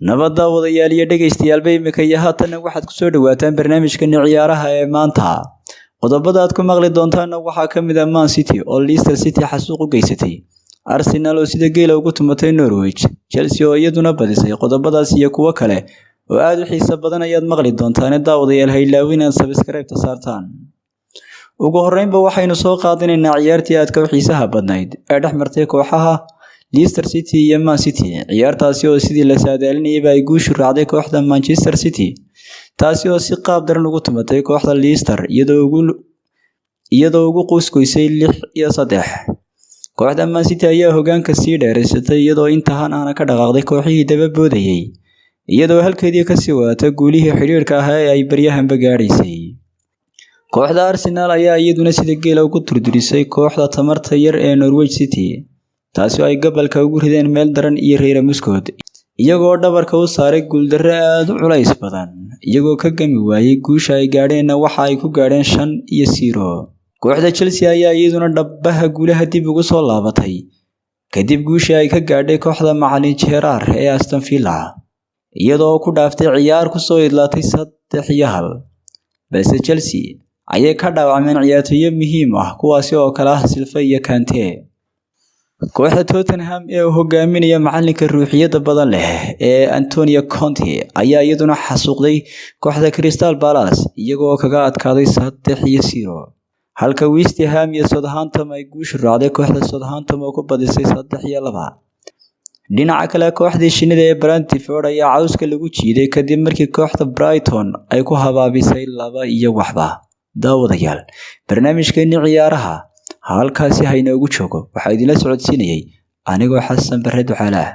nabadda wadayaal iyo dhegeystayaal imika iyo haatan waxaad ku soo dhawaataan barnaamijkan ciyaaraha ee maanta. Qodobada aad ku maqli doontaan waxaa ka mid ah Man City oo Leicester City xasuuq u geysatay, Arsenal oo sida geela ugu tumatay Norwich, Chelsea oo iyaduna badisay. Qodobadaas iyo kuwa kale oo aad u xiiso badan ayaad maqli doontaan. Daawadayaal ha ilaawin inaad subscribe saartaan. ugu horreynba waxaynu soo qaadinaynaa ciyaartii aad ka xiisaha badnayd ee dhex martay kooxaha Leicester City iyo Man City. Ciyaartaasi oo sidii la saadaalinayay ay guushu raacday kooxda Manchester City, taasi oo si qaab daran ugu tumatay kooxda Leicester iyadoo ugu qoysay 6-3. Kooxda Man City ayaa hoggaanka sii dheeraysatay iyadoo intahan aan ka dhaqaaqday kooxihii daba boodayay, iyadoo halkeedii ka sii wadatay guulihii xiriirka ah ee ay baryahanba gaadhaysay. Kooxda Arsenal ayaa iyaduna sida geela ugu turdurisay kooxda tamarta yar ee Norwich City, taasi oo ay gobolka ugu rideen meel daran iyo reer Muskood, iyagoo dhabarka u saaray guuldarro aad u culays badan. Iyagoo ka gami waayay guusha ay gaadheen waxa ay ku gaadheen 5-0. Kooxda Chelsea ayaa iyaduna dhabaha guulaha dib ugu soo laabatay kadib guushii ay ka gaadhay kooxda macallin Gerrard ee Aston Villa, iyadoo ku dhaaftay ciyaar ku soo idlaatay 3-1. balse Chelsea ayay ka dhaawacmeen ciyaartoy muhiim ah kuwaasi oo kala ah Silva iyo Kante. Kooxda Tottenham ee hogaaminaya macallinka ruuxiyada badan leh ee Antonio Conte ayaa iyaduna xasuuqday kooxda Crystal Palace iyagoo kaga adkaaday 3-0, halka West Ham iyo Southampton ay guushu raacday kooxda Southampton oo ku badisay 3-2. dhinaca kale kooxda shinida ee Brentford ayaa cawska lagu jiiday kadib markii kooxda Brighton ay ku habaabisay 2-1. daawadayaal, barnaamijkeeni ciyaaraha halkaasi ha inoogu joogo. Waxaa idinla socodsiinayay anigoo Xasan Barre Ducaale ah.